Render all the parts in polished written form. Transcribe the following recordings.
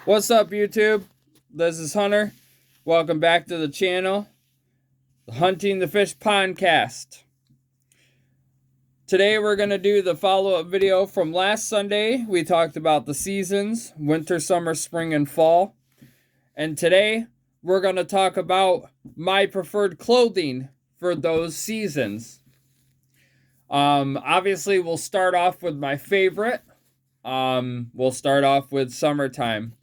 What's up, YouTube? This is Hunter. Welcome back to the channel, the Hunting the Fish Podcast. Today we're going to do the follow-up video from last Sunday. We talked about the seasons, winter, summer, spring, and fall. And today we're going to talk about my preferred clothing for those seasons. Obviously, we'll start off with my favorite. We'll start off with summertime.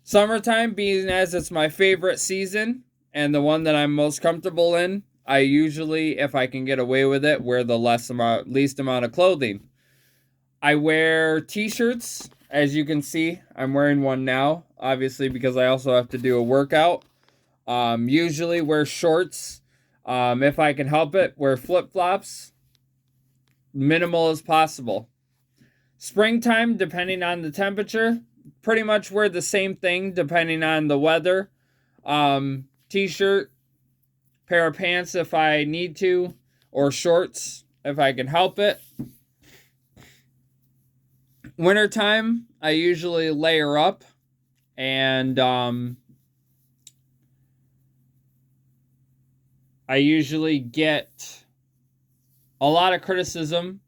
Summertime being as it's my favorite season and the one that I'm most comfortable in, I usually, if I can get away with it, wear the least amount of clothing. I wear t-shirts, as you can see. I'm wearing one now, obviously, because I also have to do a workout. Usually wear shorts. If I can help it, wear flip-flops. Minimal as possible. Springtime, depending on the temperature, pretty much wear the same thing depending on the weather. T-shirt, pair of pants if I need to, or shorts if I can help it. Wintertime, I usually layer up, and I usually get a lot of criticism,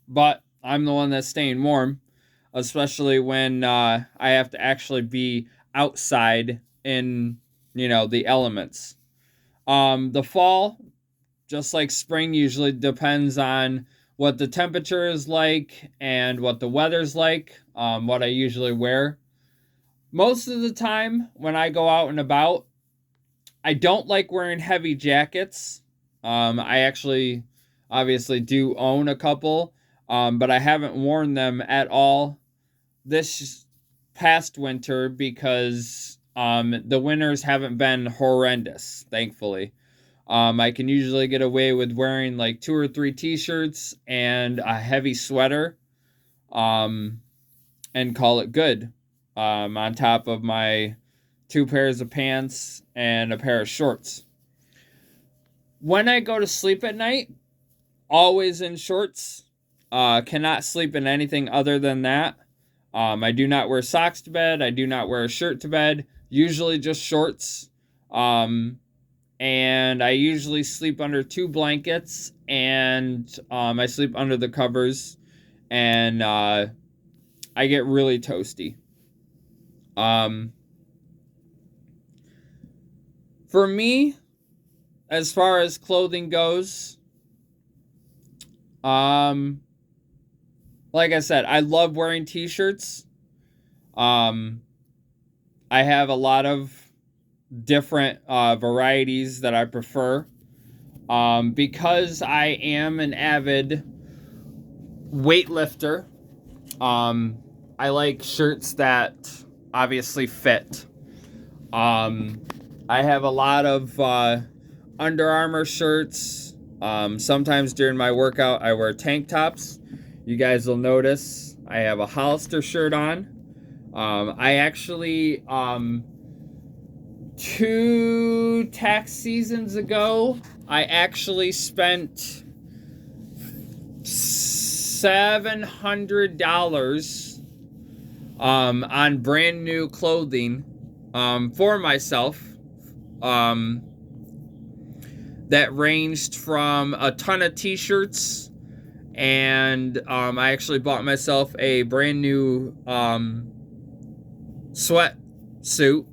but I'm the one that's staying warm, especially when I have to actually be outside in, the elements. The fall, just like spring, usually depends on what the temperature is like and what the weather's like, what I usually wear. Most of the time when I go out and about, I don't like wearing heavy jackets. I actually obviously do own a couple, but I haven't worn them at all this past winter because the winters haven't been horrendous, thankfully. I can usually get away with wearing like 2 or 3 t-shirts and a heavy sweater, and call it good, on top of my 2 pairs of pants and a pair of shorts. When I go to sleep at night, always in shorts. Cannot sleep in anything other than that. I do not wear socks to bed. I do not wear a shirt to bed. Usually just shorts. And I usually sleep under 2 blankets. And I sleep under the covers. And I get really toasty. For me, as far as clothing goes, like I said, I love wearing t-shirts. I have a lot of different varieties that I prefer. Because I am an avid weightlifter, I like shirts that obviously fit. I have a lot of Under Armour shirts. Sometimes during my workout, I wear tank tops. You guys will notice I have a Hollister shirt on. I actually, 2 tax seasons ago, I actually spent $700 on brand new clothing for myself. That ranged from a ton of t-shirts, and I actually bought myself a brand new sweatsuit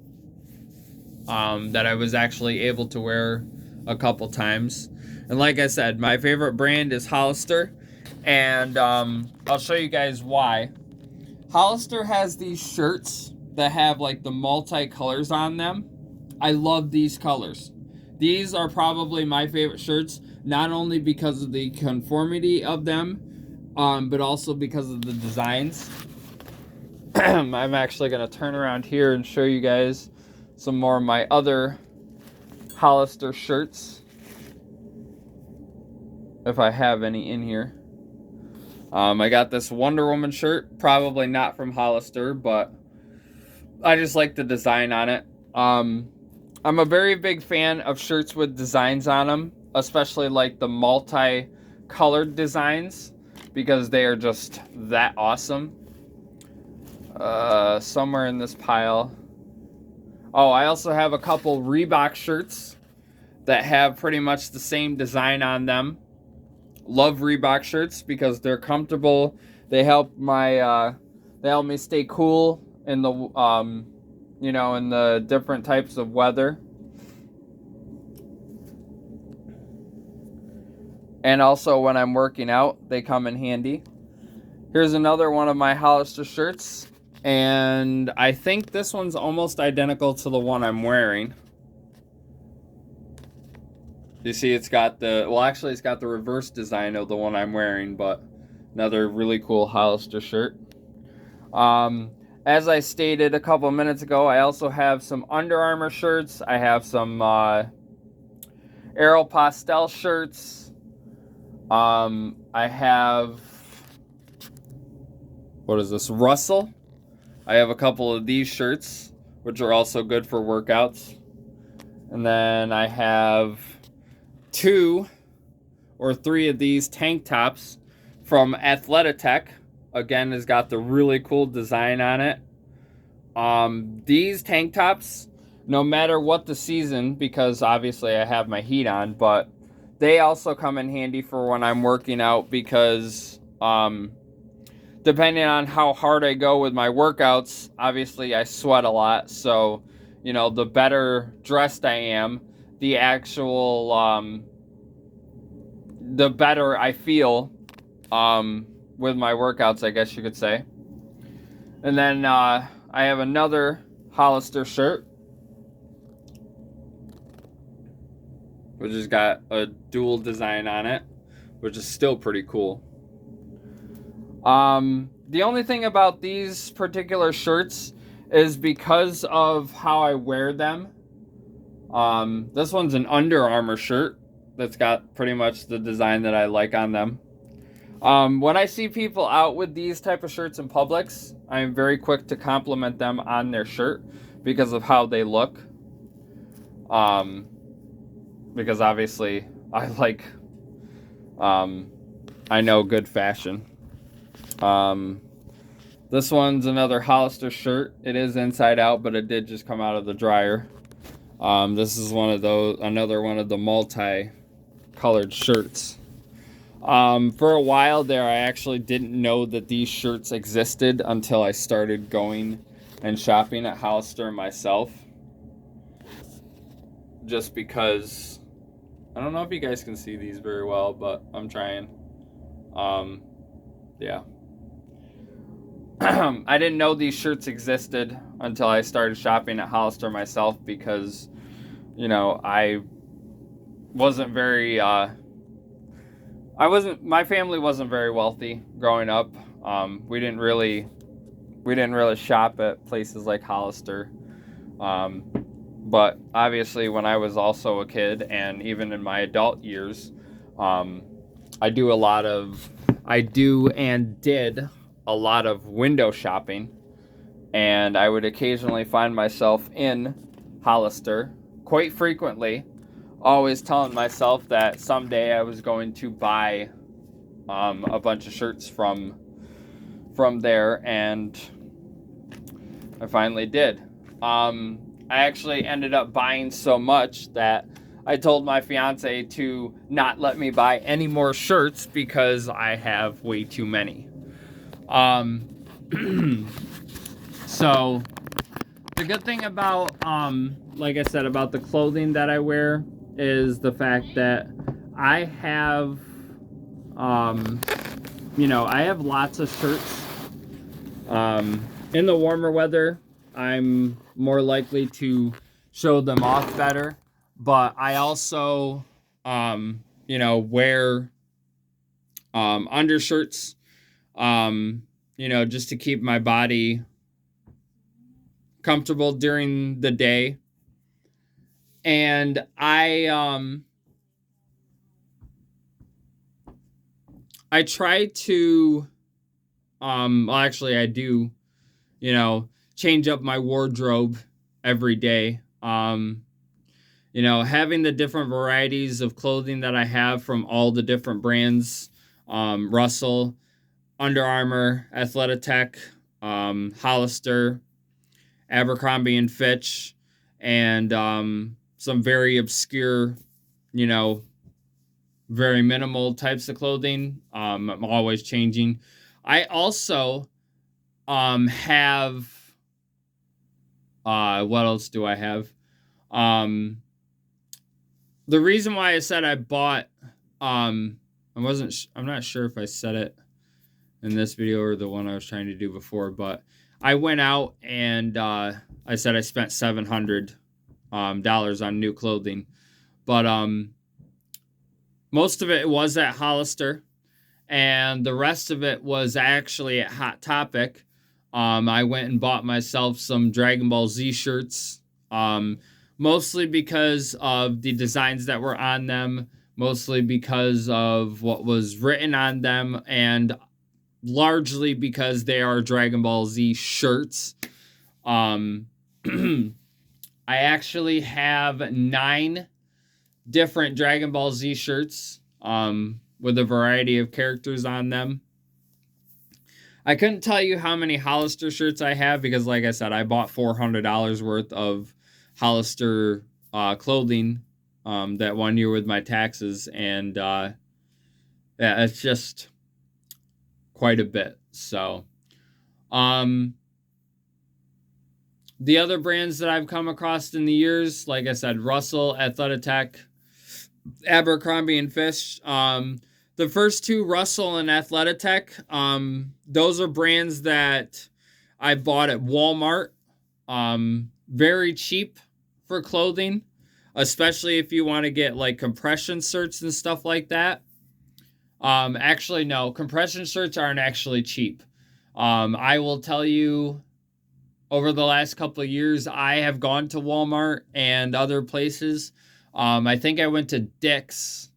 that I was actually able to wear a couple times. And like I said, my favorite brand is Hollister, and I'll show you guys why. Hollister has these shirts that have like the multi-colors on them. I love these colors. These are probably my favorite shirts, not only because of the conformity of them, but also because of the designs. I'm actually going to turn around here and show you guys some more of my other Hollister shirts, if I have any in here. I got this Wonder Woman shirt, probably not from Hollister, but I just like the design on it. I'm a very big fan of shirts with designs on them, especially like the multi-colored designs, because they are just that awesome. somewhere in this pile. Oh, I also have a couple Reebok shirts that have pretty much the same design on them. Love Reebok shirts because they're comfortable. They help me stay cool in the in the different types of weather. And also when I'm working out, they come in handy. Here's another one of my Hollister shirts, and I think this one's almost identical to the one I'm wearing. You see it's got it's got the reverse design of the one I'm wearing, but another really cool Hollister shirt. As I stated a couple minutes ago, I also have some Under Armour shirts. I have some Aeropostale shirts. I have, what is this, Russell. I have a couple of these shirts, which are also good for workouts. And then I have 2 or 3 of these tank tops from Athletic. Again, has got the really cool design on it. These tank tops, no matter what the season, because obviously I have my heat on, but they also come in handy for when I'm working out because depending on how hard I go with my workouts, obviously I sweat a lot. So, the better dressed I am, the better I feel with my workouts, I guess you could say. And then I have another Hollister shirt, which has got a dual design on it, which is still pretty cool. The only thing about these particular shirts is because of how I wear them. This one's an Under Armour shirt that's got pretty much the design that I like on them. When I see people out with these type of shirts in Publix, I am very quick to compliment them on their shirt because of how they look. Because obviously I like, I know good fashion. This one's another Hollister shirt. It is inside out, but it did just come out of the dryer. This is another one of the multi-colored shirts. For a while there, I actually didn't know that these shirts existed until I started going and shopping at Hollister myself. Just because, I don't know if you guys can see these very well, but I'm trying. Yeah. I didn't know these shirts existed until I started shopping at Hollister myself because, I wasn't very, my family wasn't very wealthy growing up. We didn't really shop at places like Hollister. But obviously when I was also a kid and even in my adult years, I do and did a lot of window shopping, and I would occasionally find myself in Hollister quite frequently, always telling myself that someday I was going to buy a bunch of shirts from there, and I finally did. I actually ended up buying so much that I told my fiance to not let me buy any more shirts because I have way too many. So the good thing about, like I said, about the clothing that I wear is the fact that I have, I have lots of shirts. In the warmer weather, I'm more likely to show them off better, but I also, wear, undershirts, just to keep my body comfortable during the day. And I try to, I do, change up my wardrobe every day. Having the different varieties of clothing that I have from all the different brands, Russell, Under Armour, Athletic, Hollister, Abercrombie and Fitch, and some very obscure, you know, very minimal types of clothing. I'm always changing. I also have what else do I have? Um the reason why I said I bought I'm not sure if I said it in this video or the one I was trying to do before, but I went out and I said I spent $700 dollars on new clothing. But most of it was at Hollister, and the rest of it was actually at Hot Topic. I went and bought myself some Dragon Ball Z shirts, mostly because of the designs that were on them, mostly because of what was written on them, and largely because they are Dragon Ball Z shirts. I actually have 9 different Dragon Ball Z shirts with a variety of characters on them. I couldn't tell you how many Hollister shirts I have because, like I said, I bought $400 worth of Hollister clothing that one year with my taxes, and yeah, it's just quite a bit. So, the other brands that I've come across in the years, like I said, Russell, Athleta Tech, Abercrombie and Fitch. The first two, Russell and Athleta Tech, those are brands that I bought at Walmart. Very cheap for clothing, especially if you want to get like compression shirts and stuff like that. Actually, no, compression shirts aren't actually cheap. I will tell you, over the last couple of years, I have gone to Walmart and other places. I think I went to Dick's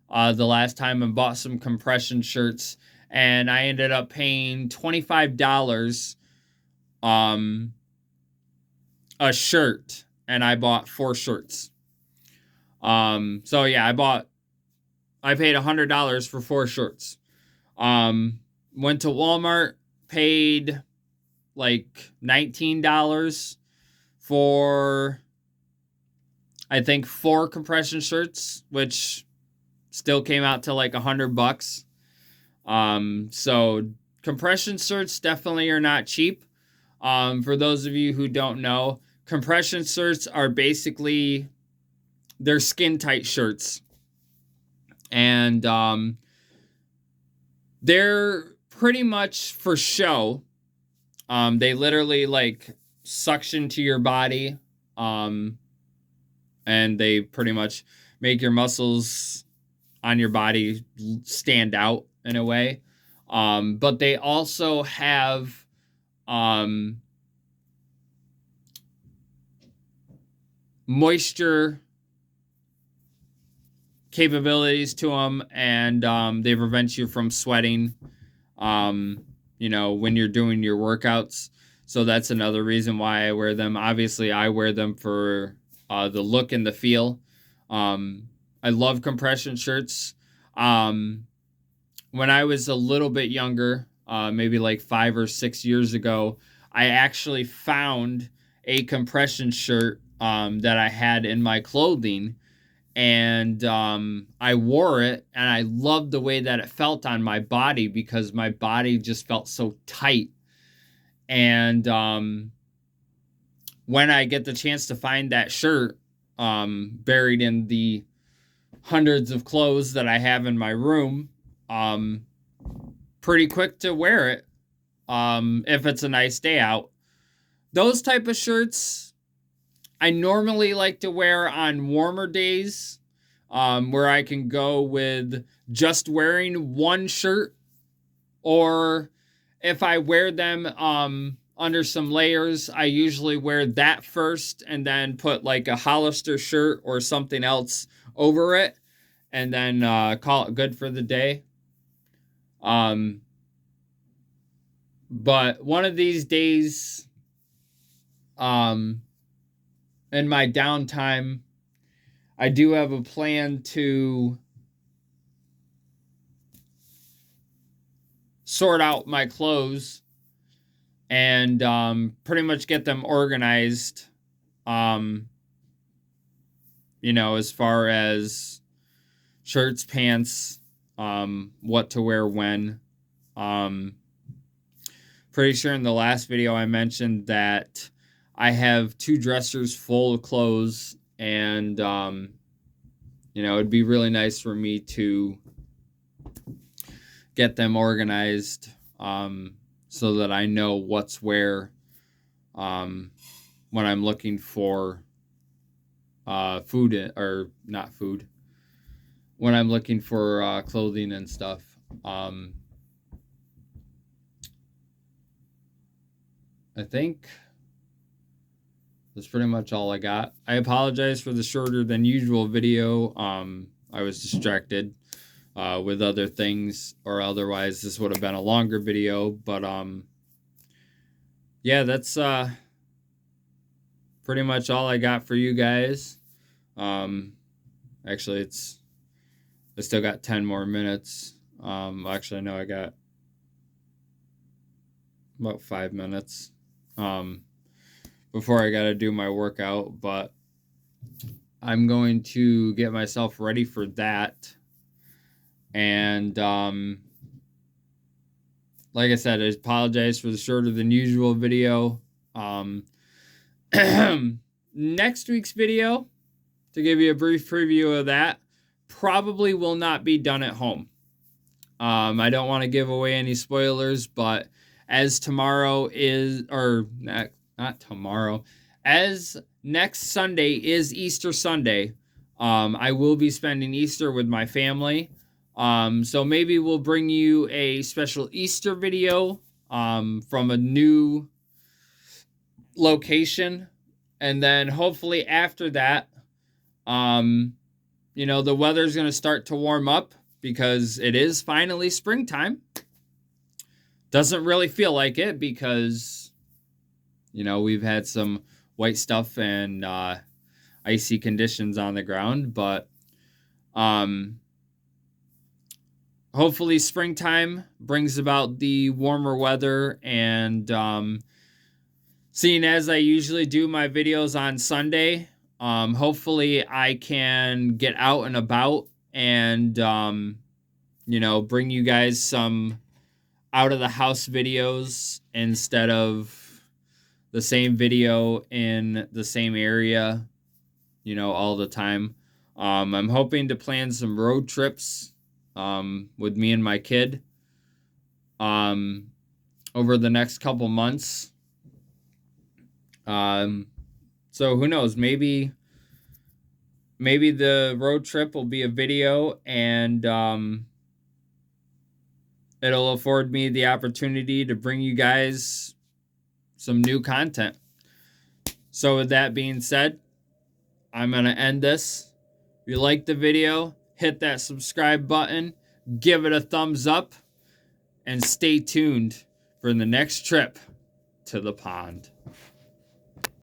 the last time and bought some compression shirts, and I ended up paying $25 a shirt, and I bought 4 shirts. So yeah, I paid $100 for 4 shirts. Went to Walmart, paid like $19 for, I think, 4 compression shirts, which still came out to like $100. So compression shirts definitely are not cheap. For those of you who don't know, compression shirts are basically, they're skin tight shirts, and they're pretty much for show. They literally like suction to your body, and they pretty much make your muscles on your body stand out in a way. But they also have moisture capabilities to them, and they prevent you from sweating, you know, when you're doing your workouts. So that's another reason why I wear them. Obviously, I wear them for the look and the feel. I love compression shirts. When I was a little bit younger, maybe like 5 or 6 years ago, I actually found a compression shirt that I had in my clothing, and I wore it, and I loved the way that it felt on my body because my body just felt so tight. And when I get the chance to find that shirt buried in the hundreds of clothes that I have in my room, pretty quick to wear it if it's a nice day out. Those type of shirts I normally like to wear on warmer days, where I can go with just wearing one shirt, or if I wear them under some layers, I usually wear that first and then put like a Hollister shirt or something else over it, and then call it good for the day. But one of these days, in my downtime, I do have a plan to sort out my clothes and pretty much get them organized, as far as shirts, pants, what to wear when. Pretty sure in the last video I mentioned that I have 2 dressers full of clothes, and it'd be really nice for me to get them organized, so that I know what's where, when I'm looking for food, or not food, when I'm looking for clothing and stuff. I think that's pretty much all I got. I apologize for the shorter than usual video. I was distracted with other things, or otherwise this would have been a longer video. But yeah, that's pretty much all I got for you guys. Actually, I still got 10 more minutes. Actually, no, I got about 5 minutes before I got to do my workout, but I'm going to get myself ready for that. And like I said, I apologize for the shorter than usual video. Next week's video, to give you a brief preview of that, probably will not be done at home. I don't want to give away any spoilers, but as tomorrow is, or not tomorrow, as next Sunday is Easter Sunday, I will be spending Easter with my family. So maybe we'll bring you a special Easter video from a new location. And then hopefully after that, the weather's going to start to warm up, because it is finally springtime. Doesn't really feel like it, because, we've had some white stuff and icy conditions on the ground. But hopefully springtime brings about the warmer weather. And seeing as I usually do my videos on Sunday, hopefully I can get out and about and, bring you guys some out of the house videos instead of the same video in the same area, all the time. I'm hoping to plan some road trips with me and my kid over the next couple months. So who knows, maybe the road trip will be a video, and it'll afford me the opportunity to bring you guys some new content. So with that being said, I'm going to end this. If you like the video, hit that subscribe button, give it a thumbs up, and stay tuned for the next trip to the pond.